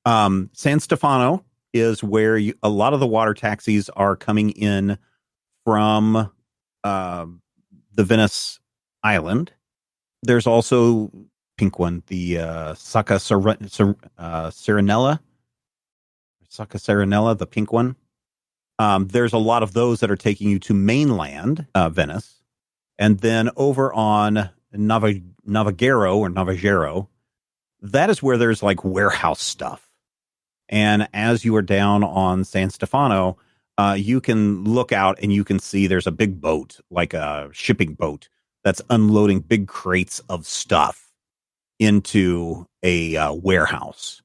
San Stefano is where a lot of the water taxis are coming in from the Venice Island. There's also pink one, the Sacca Serenella, the pink one. There's a lot of those that are taking you to mainland Venice. And then over on Navigero, that is where there's like warehouse stuff. And as you are down on San Stefano, you can look out and you can see there's a big boat, like a shipping boat, that's unloading big crates of stuff into a warehouse.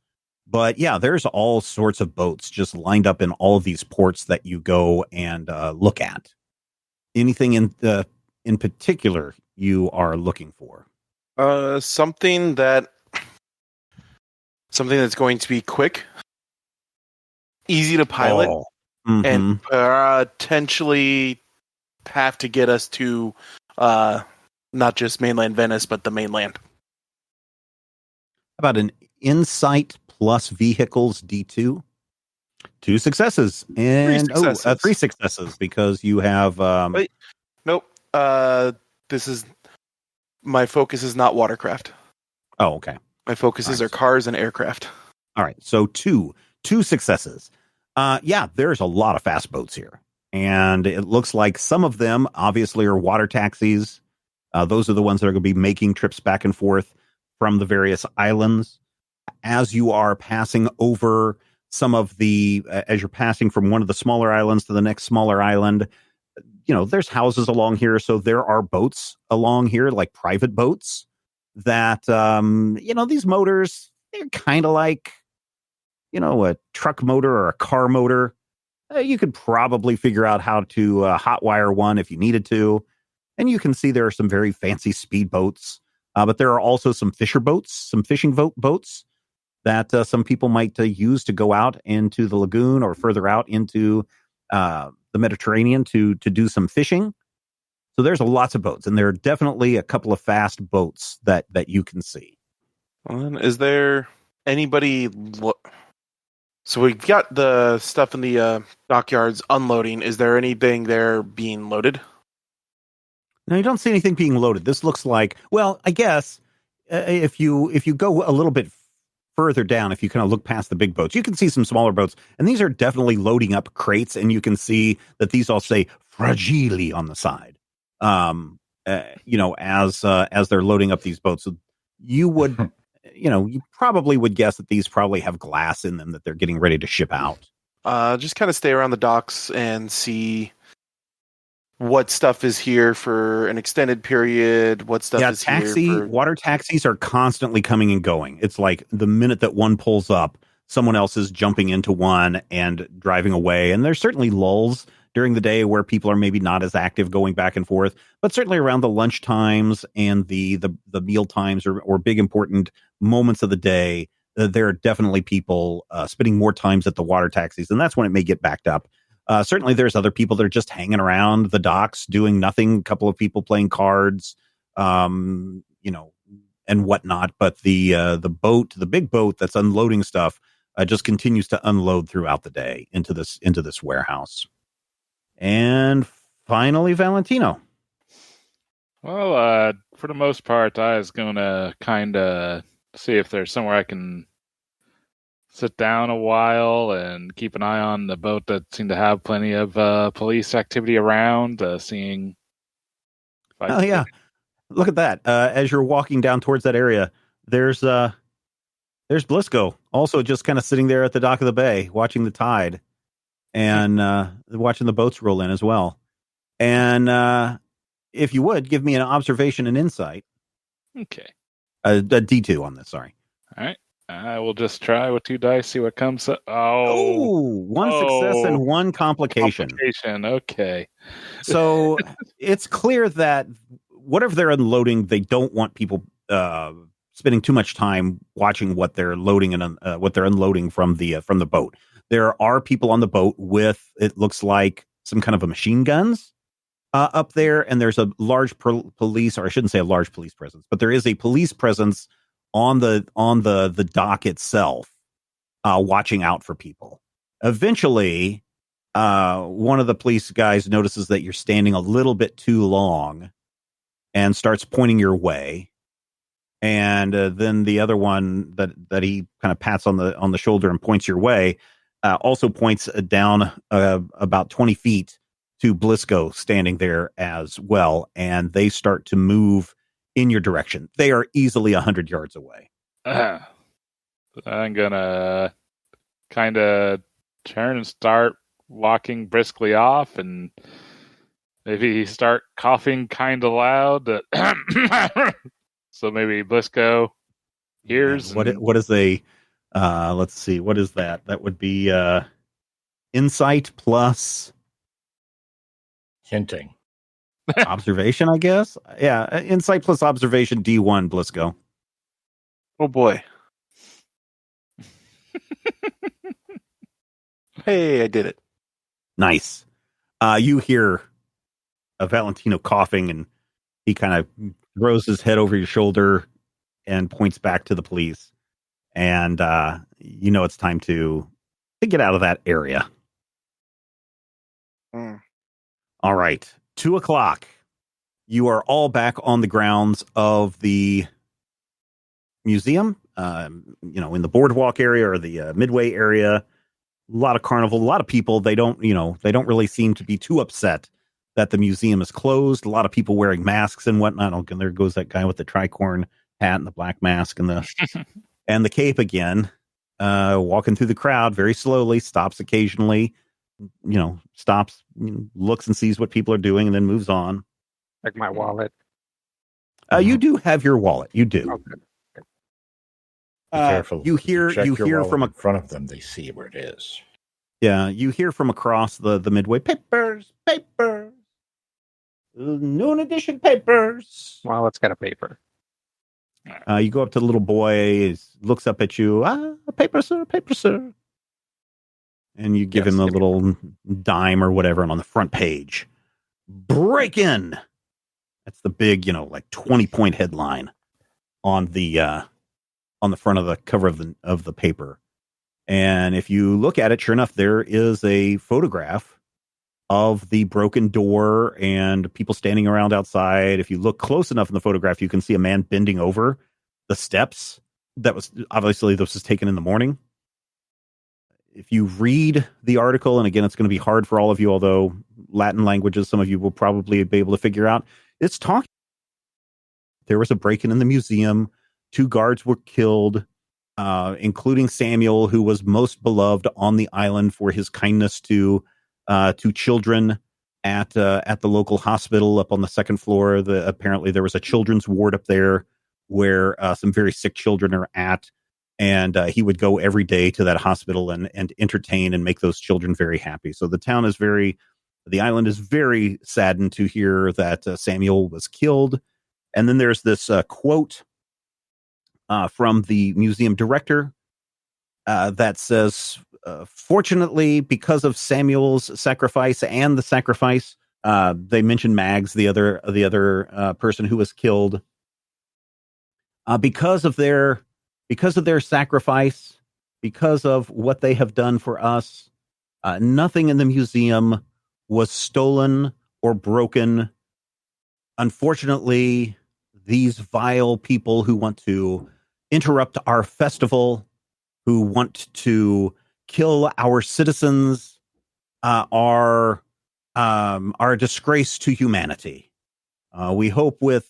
But yeah, there's all sorts of boats just lined up in all of these ports that you go and look at. Anything in particular you are looking for? Something that's going to be quick. easy to pilot, Oh. Mhm. and potentially have to get us to not just mainland Venice, but the mainland. About an insight plus vehicles D2? 2 successes. And successes. 3 successes because you have Wait. Nope. This is my focus is not watercraft. oh, okay. My focuses are cars and aircraft. All right. So two successes. Yeah, there's a lot of fast boats here. And it looks like some of them obviously are water taxis. Those are the ones that are going to be making trips back and forth from the various islands. As you are passing over some of the, as you're passing from one of the smaller islands to the next smaller island, there's houses along here. So there are boats along here, like private boats that, these motors, they're kind of like, a truck motor or a car motor. You could probably figure out how to hotwire one if you needed to. And you can see there are some very fancy speed boats, but there are also some fisher boats, some fishing boats that some people might use to go out into the lagoon or further out into the Mediterranean to do some fishing. So there's lots of boats, and there are definitely a couple of fast boats that you can see. Is there anybody? So we've got the stuff in the dockyards unloading. Is there anything there being loaded? Now, you don't see anything being loaded. This looks like, well, I guess if you go a little bit further down, if you kind of look past the big boats, you can see some smaller boats, and these are definitely loading up crates, and you can see that these all say "Fragili" on the side. As they're loading up these boats, so you would, you probably would guess that these probably have glass in them that they're getting ready to ship out. Just kind of stay around the docks and see what stuff is here for an extended period. What stuff is here for... Water taxis are constantly coming and going. It's like the minute that one pulls up, someone else is jumping into one and driving away. And there's certainly lulls during the day where people are maybe not as active going back and forth, but certainly around the lunch times and the meal times or big important moments of the day, there are definitely people spending more times at the water taxis, and that's when it may get backed up. Certainly there's other people that are just hanging around the docks doing nothing, a couple of people playing cards, and whatnot. But the big boat that's unloading stuff just continues to unload throughout the day into this warehouse. And finally, Valentino. Well, for the most part, I was going to kind of see if there's somewhere I can sit down a while and keep an eye on the boat that seemed to have plenty of police activity around, seeing... Oh, yeah. Look at that. As you're walking down towards that area, there's Blisco, also just kind of sitting there at the dock of the bay, watching the tide and watching the boats roll in as well. And if you would, give me an observation and insight. Okay. A D2 on this, sorry. All right. I will just try with 2 dice, see what comes up. One success and 1 complication. Okay. So it's clear that whatever they're unloading, they don't want people spending too much time watching what they're loading and what they're unloading from the boat. There are people on the boat with, it looks like, some kind of a machine guns up there, and there's a large police, or I shouldn't say a large police presence, but there is a police presence on the dock itself, watching out for people. Eventually, one of the police guys notices that you're standing a little bit too long and starts pointing your way. And then the other one that he kind of pats on the shoulder and points your way, also points down about 20 feet to Blisco standing there as well. And they start to move in your direction. They are easily 100 yards away. I'm gonna kind of turn and start walking briskly off, and maybe start coughing kind of loud. So maybe Blisco hears. What is a? Let's see. What is that? That would be insight plus hinting. Observation, I guess. Yeah, insight plus observation D1, Blisco. Oh boy. Hey, I did it. Nice. You hear Valentino coughing, and he kind of throws his head over your shoulder and points back to the police. And it's time to get out of that area. All right. 2:00. You are all back on the grounds of the museum, in the boardwalk area or the midway area. A lot of carnival, a lot of people. They don't really seem to be too upset that the museum is closed. A lot of people wearing masks and whatnot. And there goes that guy with the tricorn hat and the black mask and the and the cape again, walking through the crowd very slowly, stops occasionally, looks and sees what people are doing and then moves on. Like my wallet. You do have your wallet. You do. Okay. Be careful. You hear from in front of them. They see where it is. Yeah, you hear from across the midway. Papers. Noon edition papers. Well, it's got a paper. You go up to the little boy. He looks up at you. Paper, sir. And you give him a little dime or whatever. And on the front page, break in. That's the big, 20-point headline on the front of the cover of the paper. And if you look at it, sure enough, there is a photograph of the broken door and people standing around outside. If you look close enough in the photograph, you can see a man bending over the steps. This was taken in the morning. If you read the article, and again, it's going to be hard for all of you, although Latin languages, some of you will probably be able to figure out. It's talking. There was a break-in in the museum. 2 guards were killed, including Samuel, who was most beloved on the island for his kindness to children at the local hospital up on the second floor. Apparently there was a children's ward up there where some very sick children are at. And he would go every day to that hospital and entertain and make those children very happy. So the island is very saddened to hear that Samuel was killed. And then there's this quote from the museum director that says, fortunately, because of Samuel's sacrifice and the sacrifice, they mentioned Mags, the other person who was killed, because of their sacrifice, because of what they have done for us, nothing in the museum was stolen or broken. Unfortunately, these vile people who want to interrupt our festival, who want to kill our citizens, are a disgrace to humanity. We hope with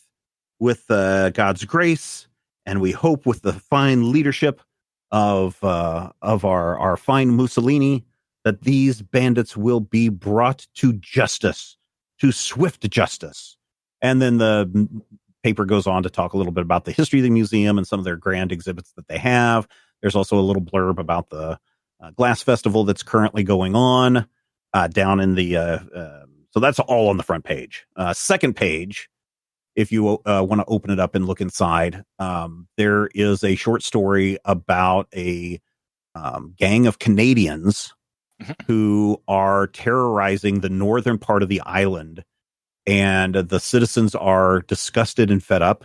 God's grace, and we hope with the fine leadership of our fine Mussolini, that these bandits will be brought to justice, to swift justice. And then the paper goes on to talk a little bit about the history of the museum and some of their grand exhibits that they have. There's also a little blurb about the glass festival that's currently going on down in the. So that's all on the front page. Second page, if you want to open it up and look inside, there is a short story about a gang of Canadians who are terrorizing the northern part of the island. And the citizens are disgusted and fed up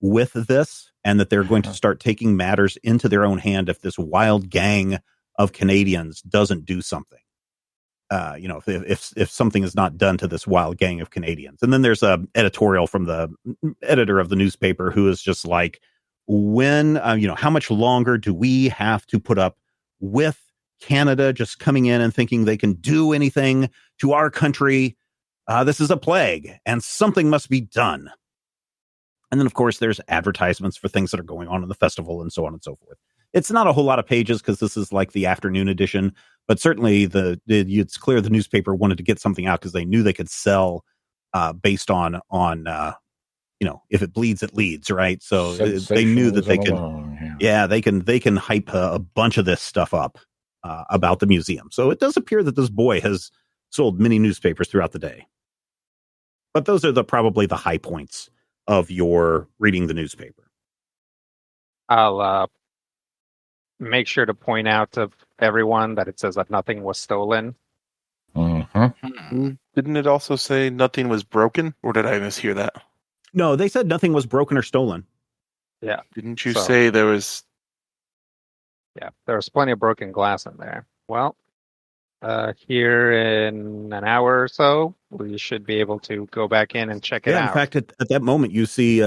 with this, and that they're going to start taking matters into their own hand if this wild gang of Canadians doesn't do something. If something is not done to this wild gang of Canadians. And then there's a editorial from the editor of the newspaper who is just like, how much longer do we have to put up with Canada just coming in and thinking they can do anything to our country? This is a plague, and something must be done. And then, of course, there's advertisements for things that are going on in the festival and so on and so forth. It's not a whole lot of pages because this is like the afternoon edition, but certainly it's clear the newspaper wanted to get something out because they knew they could sell based on if it bleeds, it leads, right? So they knew that they can, they can hype a bunch of this stuff up about the museum. So it does appear that this boy has sold many newspapers throughout the day. But those are probably the high points of your reading the newspaper. I'll make sure to point out to everyone that it says that nothing was stolen. Mm-hmm. Didn't it also say nothing was broken, or did I mishear that? No, they said nothing was broken or stolen. Yeah. Didn't you So- say there was? Yeah, there was plenty of broken glass in there. Well, here in an hour or so, we should be able to go back in and check it Yeah, out. in fact, at that moment, you see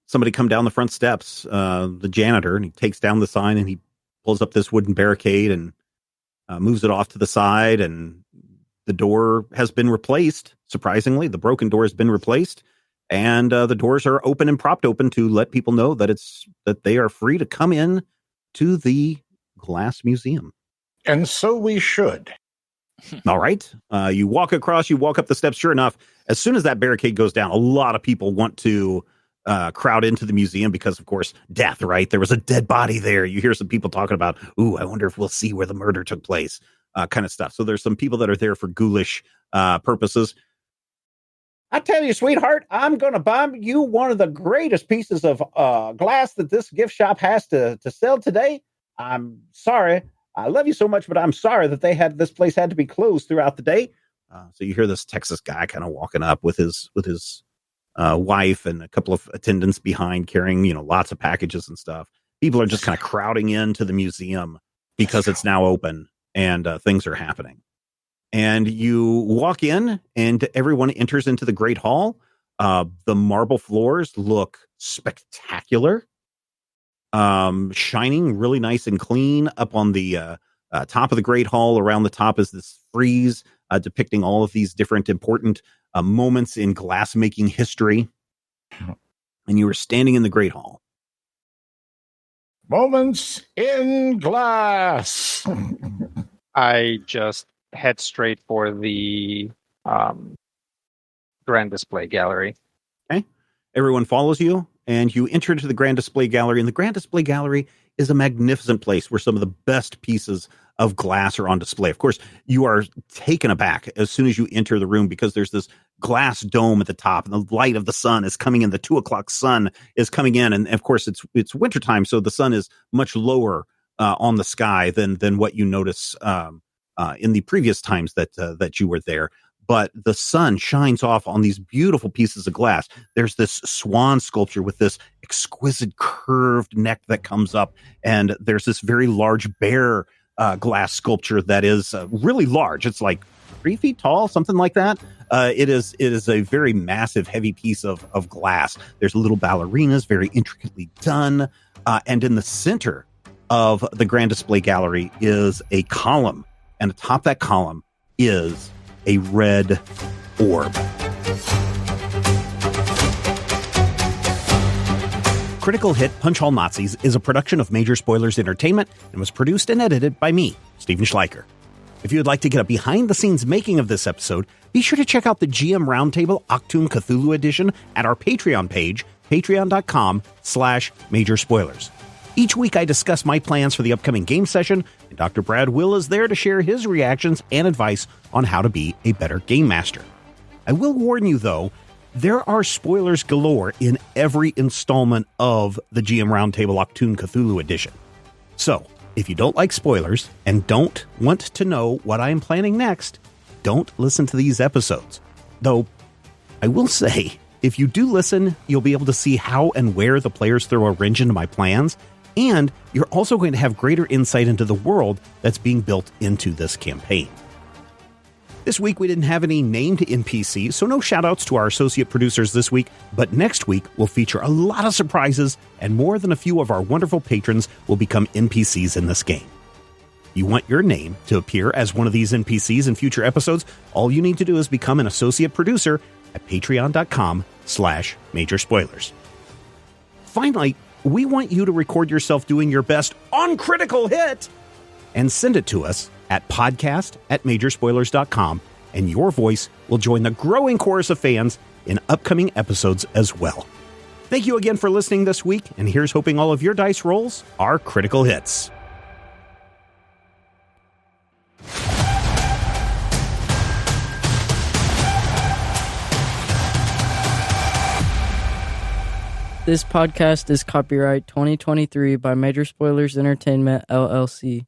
somebody come down the front steps, the janitor, and he takes down the sign and he pulls up this wooden barricade and moves it off to the side, and the door has been replaced. Surprisingly, the broken door has been replaced, and the doors are open and propped open to let people know that they are free to come in to the Glass Museum. And so we should. All right. You walk up the steps. Sure enough, as soon as that barricade goes down, a lot of people want to crowd into the museum because, of course, death, right? There was a dead body there. You hear some people talking about, I wonder if we'll see where the murder took place, kind of stuff. So there's some people that are there for ghoulish purposes. I tell you, sweetheart, I'm going to buy you one of the greatest pieces of glass that this gift shop has to sell today. I'm sorry. I love you so much, but I'm sorry that this place had to be closed throughout the day. So you hear this Texas guy kind of walking up with his wife and a couple of attendants behind carrying, lots of packages and stuff. People are just kind of crowding into the museum because it's now open and things are happening. And you walk in and everyone enters into the Great Hall. The marble floors look spectacular. Shining really nice and clean. Up on the top of the Great Hall, around the top is this frieze depicting all of these different important moments in glass-making history. And you were standing in the Great Hall. Moments in glass. I just head straight for the grand display gallery. Okay. Everyone follows you, and you enter into the grand display gallery. And the grand display gallery is a magnificent place where some of the best pieces of glass are on display. Of course, you are taken aback as soon as you enter the room because there's this glass dome at the top, and the light of the sun is coming in. The 2:00 sun is coming in, and of course, it's wintertime, so the sun is much lower on the sky than what you notice in the previous times that you were there. But the sun shines off on these beautiful pieces of glass. There's this swan sculpture with this exquisite curved neck that comes up, and there's this very large bear glass sculpture that is really large. It's like 3 feet tall, something like that. It is a very massive, heavy piece of glass. There's little ballerinas, very intricately done. And in the center of the grand display gallery is a column, and atop that column is a red orb. Critical Hit Punch All Nazis is a production of Major Spoilers Entertainment and was produced and edited by me, Stephen Schleicher. If you would like to get a behind-the-scenes making of this episode, be sure to check out the GM Roundtable Octoon Cthulhu Edition at our Patreon page, patreon.com/Major Spoilers. Each week I discuss my plans for the upcoming game session, and Dr. Brad Will is there to share his reactions and advice on how to be a better game master. I will warn you, though, there are spoilers galore in every installment of the GM Roundtable Octoon Cthulhu Edition. So, if you don't like spoilers and don't want to know what I am planning next, don't listen to these episodes. Though, I will say, if you do listen, you'll be able to see how and where the players throw a wrench into my plans, and you're also going to have greater insight into the world that's being built into this campaign. This week we didn't have any named NPCs, so no shoutouts to our associate producers this week, but next week we'll feature a lot of surprises, and more than a few of our wonderful patrons will become NPCs in this game. You want your name to appear as one of these NPCs in future episodes? All you need to do is become an associate producer at patreon.com/Major Spoilers. Finally, we want you to record yourself doing your best on Critical Hit and send it to us at podcast@majorspoilers.com, and your voice will join the growing chorus of fans in upcoming episodes as well. Thank you again for listening this week, and here's hoping all of your dice rolls are critical hits. This podcast is copyright 2023 by Major Spoilers Entertainment, LLC.